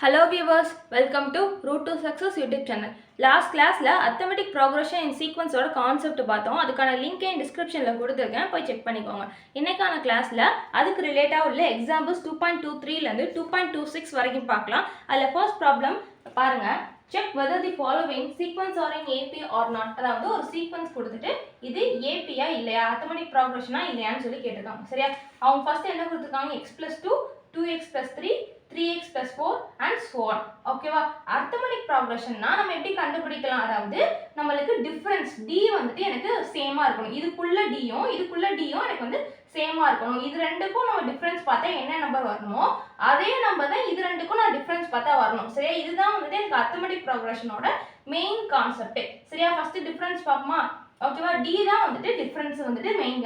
Hello viewers, welcome to Root to Success YouTube channel. Last class la arithmetic progression in sequence oda concept பார்த்தோம். அதுக்கான link in description ல கொடுத்திருக்கேன், போய் check பண்ணிக்கோங்க. இன்னைக்கான கிளாஸ்ல அதுக்கு ரிலேட்டா உள்ள எக்ஸாம்பிள்ஸ் 2.23 ல இருந்து 2.26 வரைக்கும் பார்க்கலாம். அதுல ஃபர்ஸ்ட் ப்ராப்ளம் பாருங்க. Check whether the following sequence are in AP or not. அதாவது ஒரு சீக்வென்ஸ் கொடுத்துட்டு இது AP யா இல்லையா, arithmetic progression இல்லையான்னு சொல்லி கேட்டிருக்காங்க. சரியா? அவங்க ஃபர்ஸ்ட் என்ன கொடுத்திருக்காங்க? x + 2, 2x + 3, 3x + 4 and so on. ஓகேவா? arithmetic progression நம்ம எப்படி கண்டுபிடிக்கலாம்? அதாவது நமக்கு டிஃபரன்ஸ் d வந்துட்டு எனக்கு சேமா இருக்கணும். இதுக்குள்ள d யும் இதுக்குள்ள d யும் எனக்கு வந்து சேமா இருக்கணும். இது ரெண்டுக்கும் நம்ம டிஃபரன்ஸ் பார்த்தா என்ன நம்பர் வரணுமோ அதே நம்பர் தான் இது ரெண்டுக்கும் நான் டிஃபரன்ஸ் பார்த்தா வரணும். சரியா? இதுதான் வந்துட்டு எனக்கு arithmetic progressionோட மெயின் கான்செப்ட். சரியா? ஃபர்ஸ்ட் டிஃபரன்ஸ் பாப்போமா? ஓகேவா? d தான் வந்துட்டு டிஃபரன்ஸ் வந்துட்டு மெயின்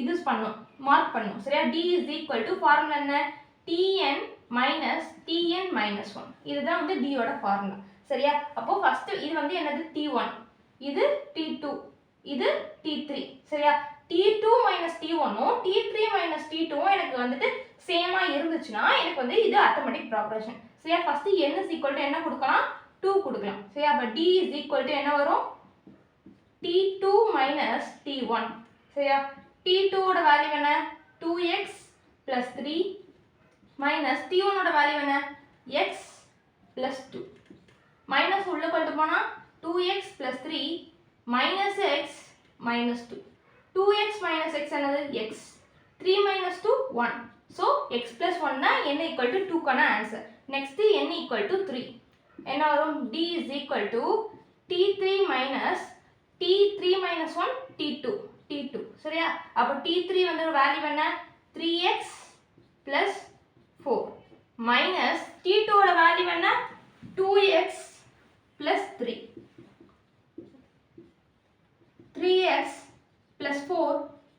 யூஸ் பண்ணனும், மார்க் பண்ணனும். சரியா? d = ஃபார்முலா என்ன? tn minus tn minus 1. இதுதான் வந்து d ஓட ஃபார்முலா. சரியா? அப்போ ஃபர்ஸ்ட் இது வந்து என்னது? t1, இது t2, இது t3. சரியா? t2 minus t1 உம் t3 minus t2 உம் எனக்கு வந்துட்டு சேமா இருந்துச்சுனா எனக்கு வந்து இது arithmetic progression. சரியா? ஃபர்ஸ்ட் n = என்ன கொடுக்கலாம்? 2 கொடுக்கலாம். சரியா? அப்ப d = என்ன வரும்? t2 minus t1. சரியா? t2 ஓட வேல்யூ என்ன? 2x + 3 minus t1 ஓட வேல்யூ என்ன? x plus 2. மைனஸ் உள்ள கொண்டு போனா 2x plus 3 minus x minus 2. 2x minus x என்னது? x. 3 minus 2 1. So x plus 1 தான் n = 2 கான ஆன்சர். Next n = 3. என்ன வரும்? d t3 minus t3 minus 1 t2. சரியா? அப்ப t3 வந்து வேல்யூ என்ன? 3x plus 4 minus t2 ஓட வேல்யூ என்ன? 2x plus 3. 3x plus 4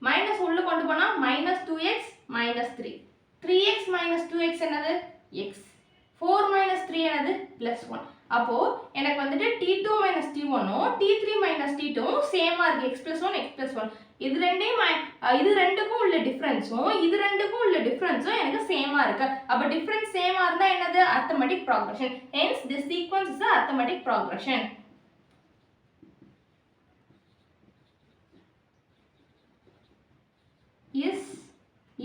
minus உள்ள கொண்டு போனா minus 2x minus 3. 3x minus 2x என்னது? x. 4 minus 3 என்னது? plus 1. அப்போ எனக்கு வந்துட்டு t2 minus t1 உம் t3 minus t2 உம் சேமா இருக்கு. x plus 1 x plus 1. இது ரெண்டுக்கும் உள்ள டிஃபரன்ஸும் இது ரெண்டுக்கும் உள்ள டிஃபரன்ஸும் எனக்கு சேமா இருக்கு. அப்ப டிஃபரன்ஸ் சேமா இருந்தா என்னது? arithmetic progression. Hence this sequence is a arithmetic progression. Is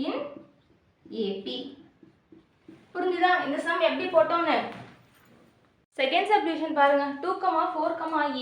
in AP. புரிஞ்சுதா? இந்த சம் எப்படி போட்டோம்னு செகண்ட் சப்டிவிஷன் பாருங்க. 2, 4,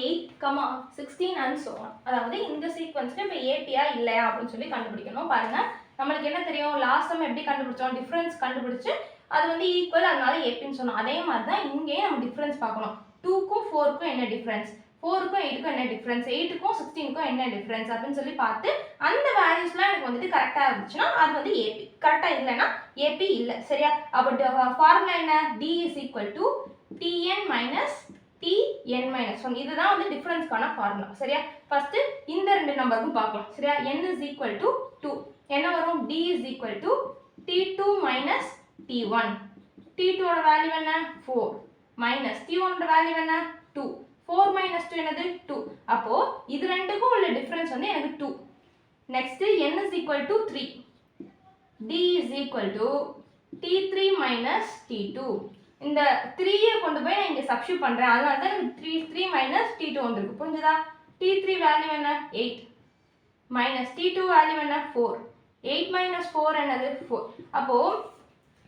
8, 16 and so on. அதாவது இந்த சீக்வென்ஸ்ல இப்ப ஏபியா இல்லையா அப்படின்னு சொல்லி கண்டுபிடிக்கணும். பாருங்க, நமக்கு என்ன தெரியும்? லாஸ்ட் டைம் எப்படி கண்டுபிடிச்சோம்? டிஃபரன்ஸ் கண்டுபிடிச்சு அது வந்து ஈக்குவல், அதனால ஏபின்னு சொன்னோம். அதே மாதிரி தான் இங்கேயும் நம்ம டிஃபரன்ஸ் பார்க்கணும். 2க்கும் 4க்கும் என்ன டிஃபரன்ஸ், 4க்கும் 8க்கும் என்ன டிஃபரன்ஸ், 8க்கும் 16க்கும் என்ன டிஃபரன்ஸ் அப்படின்னு சொல்லி பார்த்து அந்த வேல்யூஸ்லாம் எனக்கு வந்துட்டு கரெக்டாக இருந்துச்சுன்னா அது வந்து ஏபி. கரெக்டாக இல்லைன்னா ஏபி இல்லை. சரியா? அப்போ ஃபார்முலா என்ன? d = tn minus tn minus 1. இதுதான் வந்து டிஃபரன்ஸ்க்கான ஃபார்முலா. சரியா? ஃபர்ஸ்ட் இந்த ரெண்டு நம்பருக்கும் பார்க்கலாம். சரியா? n = 2. என்ன வரும்? d = t2 minus t1. t2 ஓட வேல்யூ என்ன? 4 minus t1 ஓட வேல்யூ என்ன? 2. 4 minus 2 என்னது? 2. அப்போ இது ரெண்டுக்கும் உள்ள டிஃபரன்ஸ் வந்து எனக்கு 2. Next n = 3. d = t3 minus t2. இந்த 3 கொண்டு போய் நான் இங்க சப்ஸ்டிட்யூட் பண்றேன். அதனால தான் எனக்கு 3 minus t2 வந்திருக்கு. புரிஞ்சுதா? t3 வேல்யூ என்ன? 8 minus t2 வேல்யூ என்ன? 4. 8 minus 4 என்னது? 4. அப்போ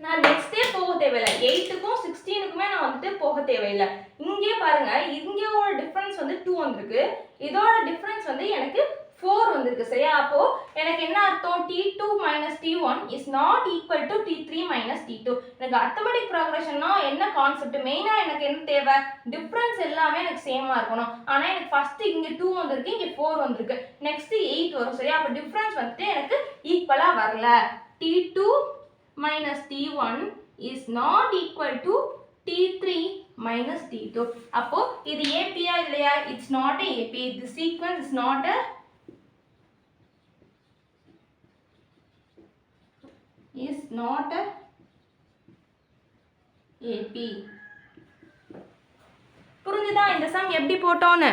நான் நெக்ஸ்டே போக தேவையில்லை. 8க்கும் 16க்குமே நான் வந்துட்டு போக தேவையில்லை. இங்கே பாருங்க, இங்கேயோட டிஃபரன்ஸ் வந்து 2 வந்திருக்கு. இதோட டிஃபரன்ஸ் வந்து எனக்கு 4 வந்திருக்கு. சரியா? அப்போ எனக்கு என்ன அர்த்தம்? t2 minus t1 is not equal to t3 minus t2. எனக்கு arithmetic progressionனா என்ன கான்செப்ட்? மெயினா எனக்கு என்ன தேவை? டிஃபரன்ஸ் எல்லாமே எனக்கு சேமா இருக்கணும். ஆனா எனக்கு ஃபர்ஸ்ட் இங்க 2 வந்திருக்கு, இங்க 4 வந்திருக்கு. நெக்ஸ்ட் 8 வரும். சரியா? அப்ப டிஃபரன்ஸ் வந்து எனக்கு ஈக்குவலா வரல. t2 minus t1 is not equal to t3 minus t2. அப்போ இது ஏபியா இல்லையா? it's not a AP. the sequence is not a AP. புரிஞ்சுதா இந்த சம் எப்படி போட்டோன்னு?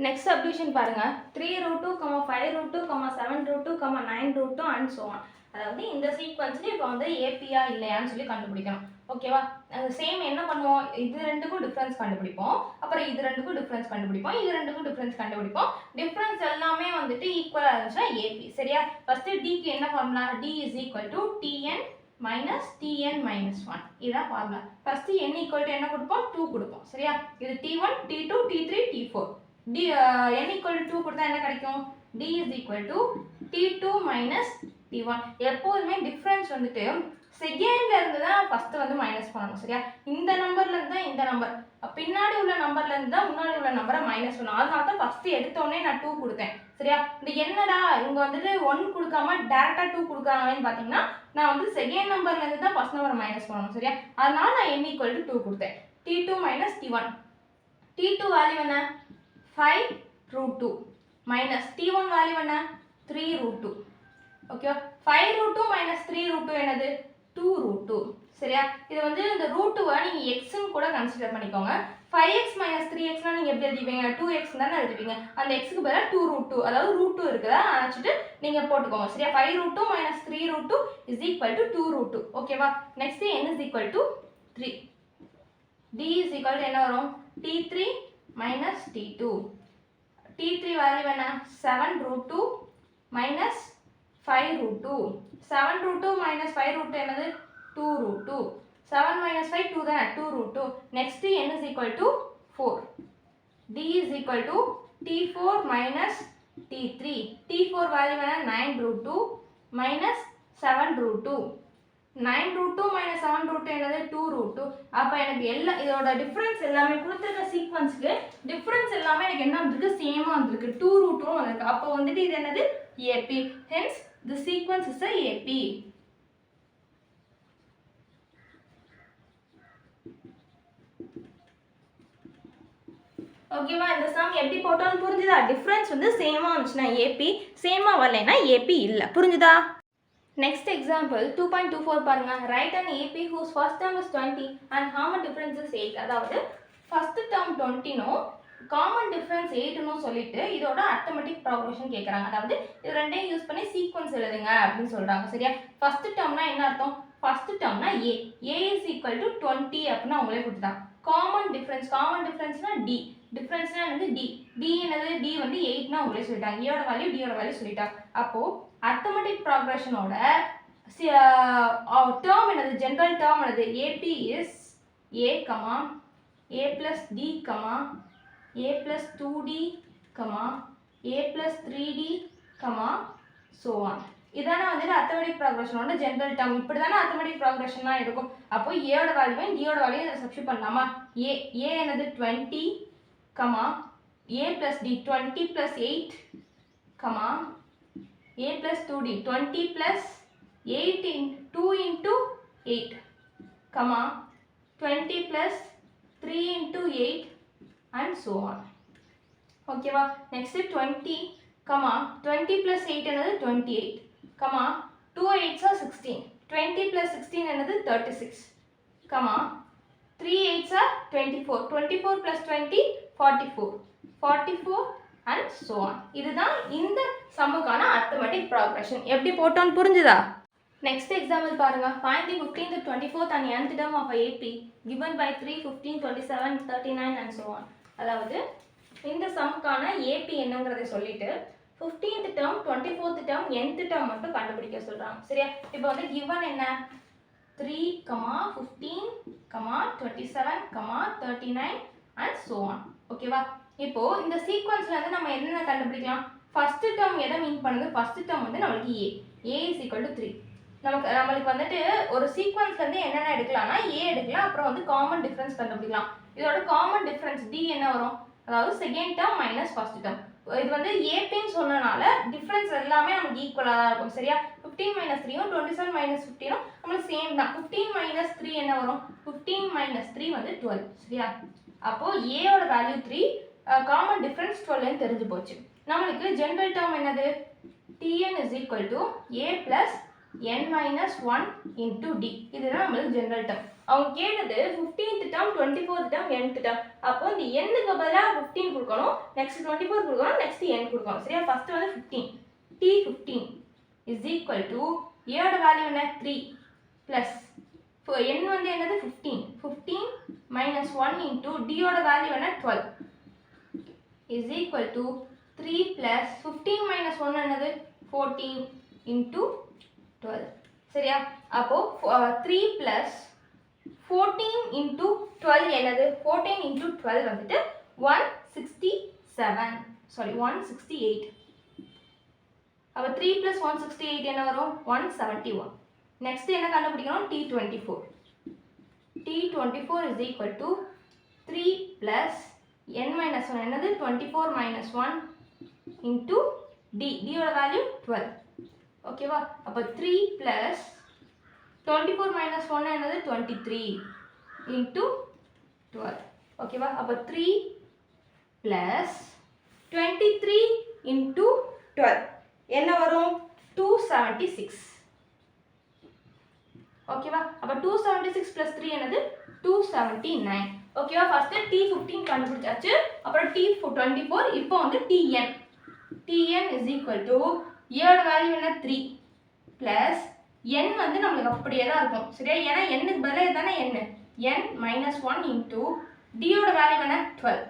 நெக்ஸ்ட் சப்டிவிஷன் பாருங்க. 3√2, 5√2, 7√2, 9√2 and so on. அதாவது இந்த சீக்வென்ஸ்ல இப்போ வந்து ஏபியா இல்லையான்னு சொல்லி கண்டுபிடிக்கணும். ஓகேவா? சேம் என்ன பண்ணுவோம், இது ரெண்டுக்கும் டிஃப்ரென்ஸ் கண்டுபிடிப்போம், அப்புறம் இது ரெண்டுக்கும் டிஃப்ரென்ஸ் கண்டுபிடிப்போம், இது ரெண்டுக்கும் டிஃப்ரென்ஸ் கண்டுபிடிப்போம். டிஃப்ரென்ஸ் எல்லாமே வந்துட்டு ஈக்குவலாக இருந்துச்சுன்னா ஏபி. சரியா? ஃபர்ஸ்ட் டிக்கு என்ன formula, T is equal to T N minus T N minus 1. இதுதான் formula. First n equal to என்ன கொடுப்போம், 2 கொடுப்போம். சரியா? இது t1 t2 t3 t4. D n equal to 2 கொடுத்தா என்ன கிடைக்கும், d is equal to t2 minus t1. எப்போதுமே டிஃபரன்ஸ் வந்துட்டு செகண்ட்ல இருந்து தான் ஃபர்ஸ்ட் வந்து மைனஸ் பண்ணணும். சரியா? இந்த நம்பர்ல இருந்து தான் இந்த நம்பர், பின்னாடி உள்ள நம்பர்ல இருந்து தான் முன்னாடி உள்ள நம்பரை மைனஸ் பண்ணணும். அதனால தான் ஃபர்ஸ்ட் எடுத்தோடனே நான் 2 கொடுத்தேன். சரியா? இந்த என்னடா இங்க வந்துட்டு 1 கொடுக்காம டைரக்டா 2 கொடுக்கறாங்கன்னு பாத்தீங்கன்னா, நான் வந்து செகண்ட் நம்பர்ல இருந்து தான் ஃபர்ஸ்ட் நம்பரை மைனஸ் பண்ணணும். சரியா? அதனால நான் n equal to 2 கொடுத்தேன். t2 minus t1. t2 value என்ன, 5 root 2 மைனஸ் t1 வேல்யூ என்ன, 3 root 2. ஓகேவா? 5 root 2 minus 3 root 2 என்னது, 2 root 2. சரியா? இது வந்து இந்த root 2 நீங்க x ன்னு கூட கன்சிடர் பண்ணிக்கோங்க. 5x minus 3x னா நீங்க எப்படி எழுதுவீங்க, 2x தான எழுதுவீங்க. அந்த x க்கு பதிலா 2 root 2, அதாவது root 2 இருக்குதா அணைச்சிட்டு நீங்க போட்டுக்கோங்க. சரியா? 5 root 2 minus 3 root 2 is equal to 2 root 2. ஓகேவா? Next n is equal to 3. d is equal to என்ன வரும், t3 minus t2. t3 value என்ன, 7 root 2 minus 5 root 2. 7 root 2 minus 5 root 2 என்னது, 2 root 2. 7 minus 5 2 தானே, 2 root 2. next n is equal to 4. d is equal to t4 minus t3. t4 value என்ன, 9 root 2 minus 7 root 2. 9 root 2 minus 7 root 2 என்னது, 2 root 2. அப்ப எனக்கு எல்லா இதோட difference எல்லாமே கொடுத்திருக்க சீக்வென்ஸ்க்கு டிஃபரன்ஸ் எல்லாமே எனக்கு என்ன வந்திருக்கு, சேமா வந்திருக்கு, 2 root 2 வந்திருக்கு. அப்ப வந்துட்டு இது என்னது, AP. hence the sequence is a AP. ஓகேவா? இந்த சம் எப்படி போட்டோம்னு புரிஞ்சுதா? டிஃபரன்ஸ் வந்து சேமா வந்துச்சுன்னா AP, சேமா வரலைன்னா AP இல்ல. புரிஞ்சுதா? Next example 2.24 பாருங்க. Write an AP whose first term is 20 and common difference is 8. அதாவது first term 20 னும் common difference 8 னும் சொல்லிட்டு இதோட arithmetic progression கேக்குறாங்க. அதாவது இது ரெண்டையும் யூஸ் பண்ணி சீக்வென்ஸ் எழுதுங்க அப்படின்னு சொல்றாங்க. சரியா? first termனா என்ன அர்த்தம், first termனா a. a is equal to 20 அப்படினா அவங்களே கொடுத்தாங்க. common differenceனா d. differenceனா என்னது, d. d என்னது, d வந்து 8 னா அவங்களே சொல்லிட்டாங்க. a யோட வேல்யூ d யோட வேல்யூ சொல்லிட்டாங்க. அப்போ arithmetic progression ஓட term என்னது, general term என்னது, AP is a, a plus d, a plus 2d, a plus 3d, so on. இதான வந்து arithmetic progression ஓட general term. இப்படி தான arithmetic progression லாம் இருக்கும். அப்போ a யோட வேல்யூ d யோட வேல்யூ இத சப்ஸ்டிட்யூட் பண்ணலாமா? a என்னது 20, a plus d 20 plus 8, a plus 2d 20 plus 8 in 2 into 8, 20 plus 3 into 8 and so on. ஓகேவா? next 20, 20 plus 8 என்னது 28, 2 8s are 16, 20 plus 16 என்னது 36, 3 8s are 24, 24 plus 20 44, 44 and so on. இதுதான் இந்த சம்முக்கான arithmetic progression. எப்படி போட்டோம்னு புரிஞ்சுதா? next example பாருங்க. find the 15th, 24th and nth term of AP given by 3, 15, 27, 39 and so on. அதாவது இந்த சம்முக்கான AP என்னங்கறதை சொல்லிட்டு 15th term, 24th term, nth term மட்டும் கண்டுபிடிக்க சொல்றாங்க. சரியா? இப்போ வந்து given என்ன, 3, 15, 27, 39 and so on. ஓகேவா? இப்போ இந்த சீக்வென்ஸ்ல இருந்து நம்ம என்ன கண்டுபிடிக்கலாம், ஃபர்ஸ்ட் டேர்ம் எதை மீன் பண்ணுது, ஃபர்ஸ்ட் டேர்ம் வந்து நமக்கு a is equal to 3. நம்மளுக்கு வந்துட்டு ஒரு சீக்வென்ஸ்ல இருந்து என்னென்ன எடுக்கலாம்னா a எடுக்கலாம், அப்புறம் வந்து காமன் டிஃபரன்ஸ் கண்டுபிடிக்கலாம். இதோட காமன் டிஃபரன்ஸ் d என்ன வரும், அதாவது second term minus first term. இது வந்து ஏபின்னு சொன்னனால டிஃபரன்ஸ் எல்லாமே நமக்கு ஈக்குவலா தான் இருக்கும். சரியா? 15 minus 3 ம் 27 minus 15 ம் நமக்கு சேம் தான். 15 minus 3 என்ன வரும், 15 minus 3 வந்து 12. சரியா? அப்போ a யோட வேல்யூ 3, காமன் டிஃபரன்ஸ் 12 ன்னு தெரிஞ்சு போச்சு. நமக்கு ஜெனரல் டேர்ம் என்னது, tn is equal to a plus n minus 1 into d. இதுதான் நமக்கு ஜெனரல் டேர்ம். அவங்க கேட்டது 15th term, 24th term, nth term. அப்போ இந்த n க்கு பதிலா 15 கொடுக்கணும், நெக்ஸ்ட் 24 கொடுக்கணும், நெக்ஸ்ட் n கொடுக்கணும். சரியா? ஃபர்ஸ்ட் வந்து 15. t15 is equal to a யோட வேல்யூ என்ன, 3 plus n வந்து என்னது 15 minus 1 into d ஓட வேல்யூ என்ன 12 is equal to 3 plus 15 minus 1 என்னது 14 into 12 சரியா அப்போ 3 plus 14 into 12 என்னது 14 into 12 வந்துட்டு 168 அப்போ 3 plus 168 என்ன வரும் 171 next என்ன கண்டுபிடிக்கணும் T24 is equal to 3 plus n minus 1 என்னது 24 minus 1 into d ஓட வேல்யூ 12 ஓகேவா அப்போ 3 plus 24 minus 1 என்னது 23 into 12 ஓகேவா அப்போ 3 plus 23 into 12 என்ன வரும் 276 ஓகேவா அப்ப 276 plus 3 என்னது 279 ஓகேவா ஃபர்ஸ்ட் T15 கண்டுபிடிச்சாச்சு அப்புறம் T24 இப்போ வந்து Tn is equal to a ஓட வேல்யூ என்ன 3 plus n வந்து நமக்கு அப்படியே தான் இருக்கும் சரியா ஏனா n க்கு பதிலா தானே n minus 1 into d ஓட வேல்யூ என்ன 12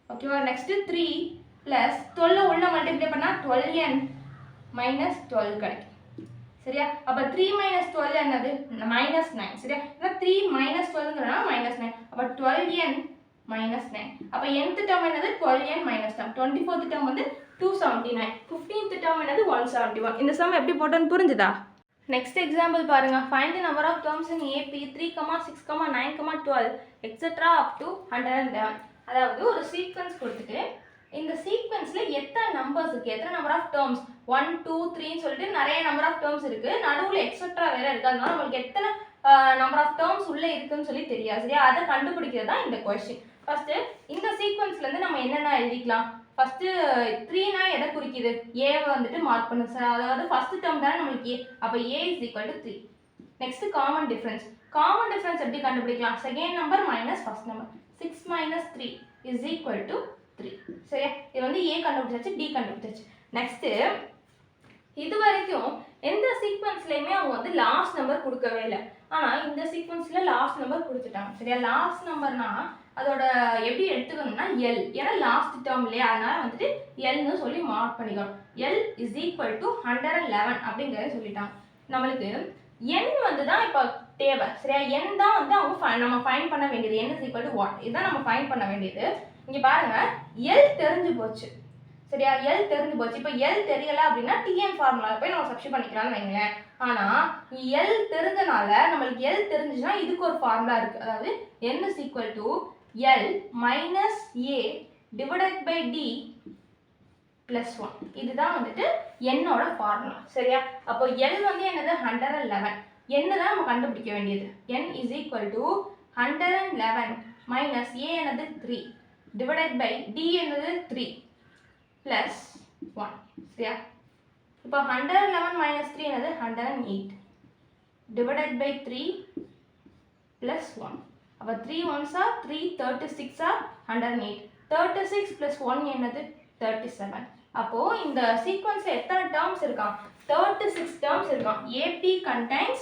ஓகேவா நெக்ஸ்ட் 3 plus 12 உள்ள மல்டிப்ளை பண்ணா 12n minus 12 கிடைக்கும் சரியா அப்ப 3 minus 12 என்னது minus 9 சரியா ஏனா 3 minus 12ங்கறனா minus 9 அப்ப 12n minus 9 அப்ப nth term என்னது 12n minus 9 24th term வந்து 279 15th term என்னது 171 இந்த சம் எப்படி போட்டோன்னு புரிஞ்சுதா நெக்ஸ்ட் எக்ஸாம்பிள் பாருங்க find the number of terms in AP 3, 6, 9, 12 etc up to 111 அதாவது ஒரு சீக்வென்ஸ் கொடுத்துட்டு இந்த சீக்வென்ஸ்ல எத்தனை நம்பர்ஸ் இருக்கு எத்தனை நம்பர் ஆஃப் டேர்ம்ஸ் 1 2 3 ன்னு சொல்லிட்டு நிறைய நம்பர் ஆஃப் டேர்ம்ஸ் இருக்கு நடுவுல எக்ஸெட்ரா வேற இருக்கு அதனால நமக்கு எத்தனை நம்பர் ஆஃப் டேர்ம்ஸ் உள்ள இருக்குன்னு சொல்லி தெரியாது சரியா அதை கண்டுபிடிக்கிறது தான் இந்த क्वेश्चन ஃபர்ஸ்ட் இந்த சீக்வென்ஸ்ல இருந்து நம்ம என்னென்ன எழுதிக்கலாம் ஃபர்ஸ்ட் 3 னா எதை குறிக்குது a வந்துட்டு மார்க் பண்ணு சார் அதாவது ஃபர்ஸ்ட் டேர்ம் தான நமக்கு a அப்ப a = 3 நெக்ஸ்ட் காமன் டிஃபரன்ஸ் எப்படி கண்டுபிடிக்கலாம் second number minus first number 6 minus 3 is equal to 3 சரியா இது வந்து a கண்டுபிடிச்சாச்சு d கண்டுபிடிச்சாச்சு நெக்ஸ்ட் இது வரைக்கும் எந்த சீக்வென்ஸ்லயுமே அவங்க வந்து லாஸ்ட் நம்பர் கொடுக்கவே இல்லை ஆனா இந்த சீக்வென்ஸ்ல லாஸ்ட் நம்பர் கொடுத்துட்டாங்க சரியா லாஸ்ட் நம்பர்னா அதோட எப்படி எடுத்துக்கணும்னா l ஏன்னா லாஸ்ட் டேர்ம் இல்லையா அதனால வந்துட்டு l ன்னு சொல்லி மார்க் பண்ணிக்கணும் l is equal to 111 அப்படிங்கறத சொல்லிட்டாங்க நம்மளுக்கு n வந்து தான் இப்ப தேவை சரியா n தான் வந்து அவங்க நம்ம ஃபைண்ட் பண்ண வேண்டியது n is equal to 1 இதான் நம்ம ஃபைண்ட் பண்ண வேண்டியது இங்க பாருங்க l தெரிஞ்சு போச்சு சரியா l தெரிஞ்சு போச்சு இப்போ l தெரியல அப்படினா tn ஃபார்முலால போய் நம்ம சப்ஸ்டிட்யூட் பண்ணிக்கலாம்னு வைங்களேன் ஆனா l தெரிஞ்சனால நமக்கு l தெரிஞ்சுனா இதுக்கு ஒரு ஃபார்முலா இருக்கு அதாவது n is equal to l minus a divided by d plus 1 இதுதான் வந்துட்டு n ஓட ஃபார்முலா சரியா அப்போ l வந்து என்னது 111 n தான் நம்ம கண்டுபிடிக்க வேண்டியது n is equal to 111 minus a என்னது 3 divided by d என்னது 3 plus 1 சரியா இப்போ 111 minus 3 என்னது 108 divided by 3 plus 1 அப்ப 3 ones are 3 36 are 108 36 plus 1 என்னது 37 அப்போ இந்த சீக்வென்ஸ்ல எத்தனை டேர்ம்ஸ் இருக்காம் 36 டேர்ம்ஸ் இருக்காம் AP contains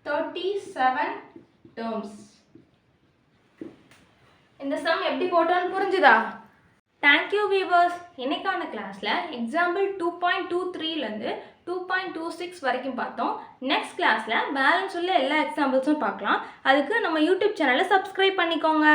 37 terms இந்த சம் எப்படி போட்டோன்னு புரிஞ்சுதா தேங்க்யூ வியூவர்ஸ் இன்னைக்கான கிளாஸில் எக்ஸாம்பிள் 2.23லேருந்து 2.26 வரைக்கும் பார்த்தோம் நெக்ஸ்ட் கிளாஸில் பேலன்ஸ் உள்ள எல்லா எக்ஸாம்பிள்ஸும் பார்க்கலாம் அதுக்கு நம்ம யூடியூப் சேனலை சப்ஸ்கிரைப் பண்ணிக்கோங்க